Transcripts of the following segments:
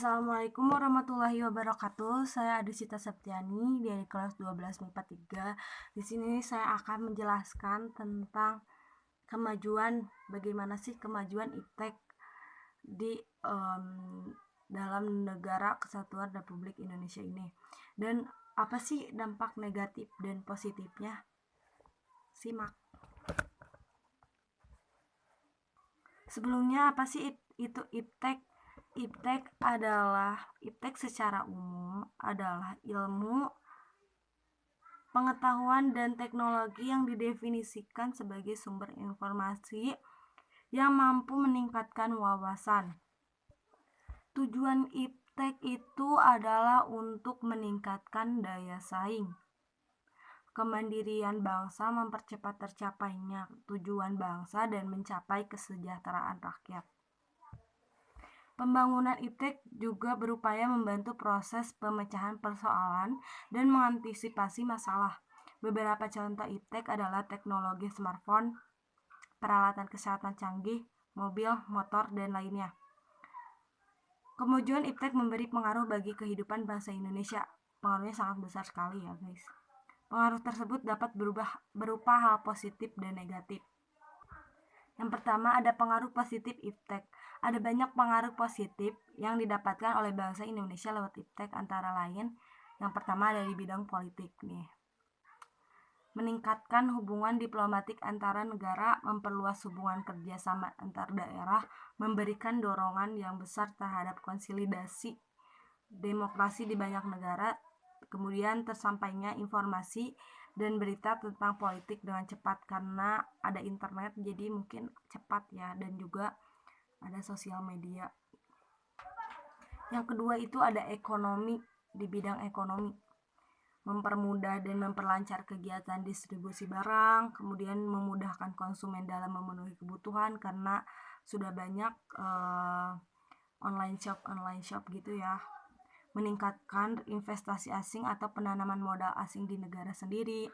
Assalamualaikum warahmatullahi wabarakatuh. Saya Adisita Septiani dari kelas 12 MIPA 3. Di sini saya akan menjelaskan tentang bagaimana sih kemajuan iptek di dalam negara kesatuan Republik Indonesia ini. Dan apa sih dampak negatif dan positifnya? Simak. Sebelumnya apa sih itu iptek? Iptek secara umum adalah ilmu, pengetahuan, dan teknologi yang didefinisikan sebagai sumber informasi yang mampu meningkatkan wawasan. Tujuan iptek itu adalah untuk meningkatkan daya saing, kemandirian bangsa, mempercepat tercapainya tujuan bangsa, dan mencapai kesejahteraan rakyat. Pembangunan iptek juga berupaya membantu proses pemecahan persoalan dan mengantisipasi masalah. Beberapa contoh iptek adalah teknologi smartphone, peralatan kesehatan canggih, mobil, motor, dan lainnya. Kemajuan iptek memberi pengaruh bagi kehidupan bangsa Indonesia. Pengaruhnya sangat besar sekali ya guys. Pengaruh tersebut dapat berupa hal positif dan negatif. Yang pertama, ada pengaruh positif iptek. Ada banyak pengaruh positif yang didapatkan oleh bangsa Indonesia lewat iptek, antara lain yang pertama dari bidang politik nih. Meningkatkan hubungan diplomatik antara negara, memperluas hubungan kerjasama antar daerah, memberikan dorongan yang besar terhadap konsolidasi demokrasi di banyak negara, kemudian tersampainya informasi dan berita tentang politik dengan cepat karena ada internet, jadi mungkin cepat ya, dan juga ada sosial media. Yang kedua itu ada ekonomi. Di bidang ekonomi, mempermudah dan memperlancar kegiatan distribusi barang, kemudian memudahkan konsumen dalam memenuhi kebutuhan karena sudah banyak online shop gitu ya. Meningkatkan investasi asing atau penanaman modal asing di negara sendiri,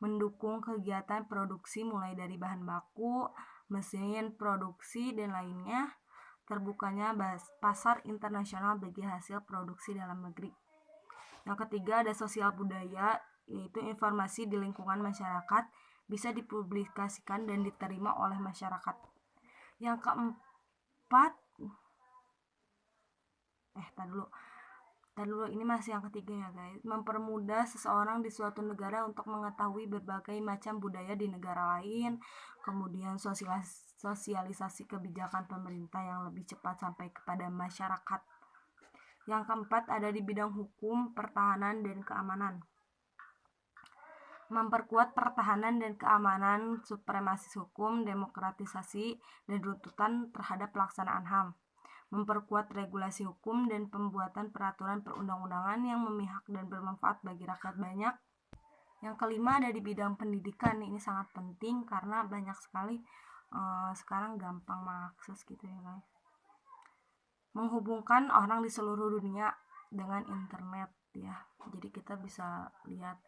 mendukung kegiatan produksi mulai dari bahan baku, mesin produksi, dan lainnya, terbukanya pasar internasional bagi hasil produksi dalam negeri. Yang ketiga ada sosial budaya, yaitu informasi di lingkungan masyarakat bisa dipublikasikan dan diterima oleh masyarakat. Yang keempat, ini masih yang ketiga ya guys. Mempermudah seseorang di suatu negara untuk mengetahui berbagai macam budaya di negara lain, kemudian sosialisasi kebijakan pemerintah yang lebih cepat sampai kepada masyarakat. Yang keempat ada di bidang hukum, pertahanan, dan keamanan. Memperkuat pertahanan dan keamanan, supremasi hukum, demokratisasi, dan runtutan terhadap pelaksanaan HAM. Memperkuat regulasi hukum dan pembuatan peraturan perundang-undangan yang memihak dan bermanfaat bagi rakyat banyak. Yang kelima ada di bidang pendidikan. Ini sangat penting karena banyak sekali sekarang gampang mengakses gitu ya guys. Menghubungkan orang di seluruh dunia dengan internet ya. Jadi kita bisa lihat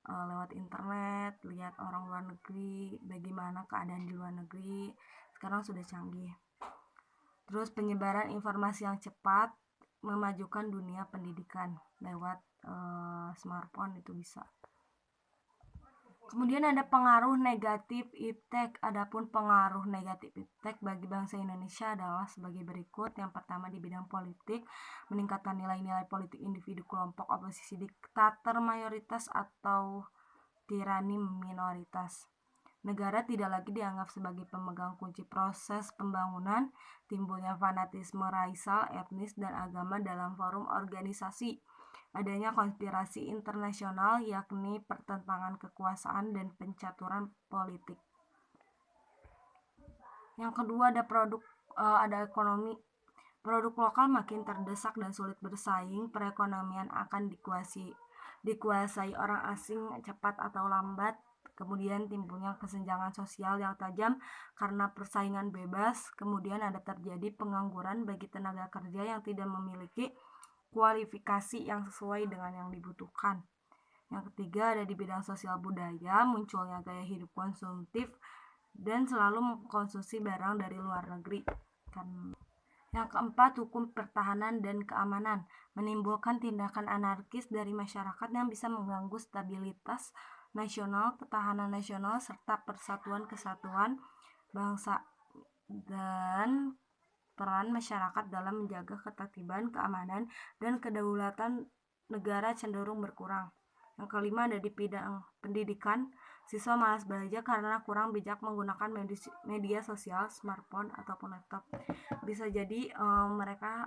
lewat internet, lihat orang luar negeri, bagaimana keadaan di luar negeri. Sekarang sudah canggih. Terus penyebaran informasi yang cepat, memajukan dunia pendidikan lewat smartphone itu bisa. Kemudian ada pengaruh negatif iptek. Adapun pengaruh negatif iptek bagi bangsa Indonesia adalah sebagai berikut. Yang pertama di bidang politik, meningkatkan nilai-nilai politik individu, kelompok oposisi, diktator mayoritas atau tirani minoritas. Negara tidak lagi dianggap sebagai pemegang kunci proses pembangunan, timbulnya fanatisme racial, etnis, dan agama dalam forum organisasi. Adanya konspirasi internasional, yakni pertentangan kekuasaan dan pencaturan politik. Yang kedua ada ekonomi. Produk lokal makin terdesak dan sulit bersaing, perekonomian akan dikuasai orang asing cepat atau lambat. Kemudian timbulnya kesenjangan sosial yang tajam karena persaingan bebas. Kemudian ada terjadi pengangguran bagi tenaga kerja yang tidak memiliki kualifikasi yang sesuai dengan yang dibutuhkan. Yang ketiga ada di bidang sosial budaya, munculnya gaya hidup konsumtif dan selalu mengkonsumsi barang dari luar negeri. Yang keempat, hukum pertahanan dan keamanan, menimbulkan tindakan anarkis dari masyarakat yang bisa mengganggu stabilitas nasional, ketahanan nasional, serta persatuan kesatuan bangsa, dan peran masyarakat dalam menjaga ketertiban, keamanan, dan kedaulatan negara cenderung berkurang. Yang kelima, ada di bidang pendidikan, siswa malas belajar karena kurang bijak menggunakan media sosial, smartphone, ataupun laptop. Bisa jadi mereka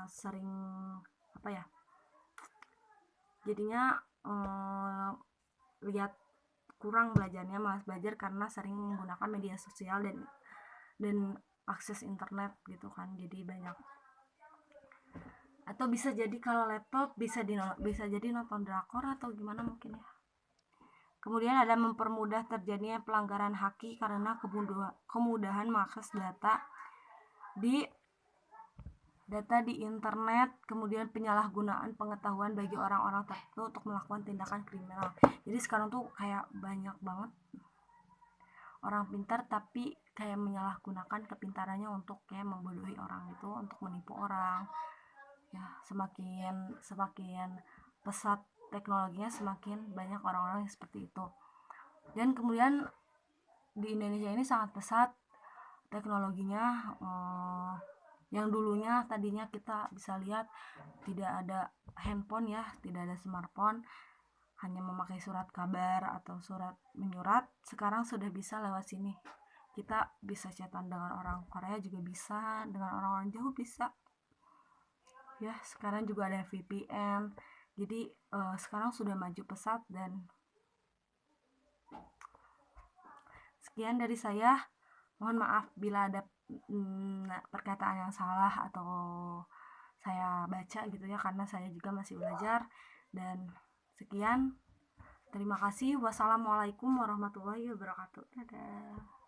sering apa ya, jadinya lihat kurang belajarnya, malas belajar karena sering menggunakan media sosial dan akses internet gitu kan, jadi banyak. Atau bisa jadi kalau laptop bisa jadi nonton drakor atau gimana mungkin ya. Kemudian ada mempermudah terjadinya pelanggaran haki karena kemudahan mengakses di internet, kemudian penyalahgunaan pengetahuan bagi orang-orang tertentu untuk melakukan tindakan kriminal. Jadi sekarang tuh kayak banyak banget orang pintar tapi kayak menyalahgunakan kepintarannya untuk kayak membodohi orang itu, untuk menipu orang. Ya, semakin pesat teknologinya, semakin banyak orang-orang yang seperti itu. Dan kemudian di Indonesia ini sangat pesat teknologinya, yang dulunya tadinya kita bisa lihat tidak ada handphone ya, tidak ada smartphone, hanya memakai surat kabar atau surat menyurat. Sekarang sudah bisa lewat sini, kita bisa chatan dengan orang Korea juga bisa, dengan orang-orang jauh bisa ya. Sekarang juga ada VPN, jadi sekarang sudah maju pesat. Dan sekian dari saya, mohon maaf bila ada perkataan yang salah atau saya baca gitu ya, karena saya juga masih belajar. Dan sekian, terima kasih. Wassalamualaikum warahmatullahi wabarakatuh. Dadah.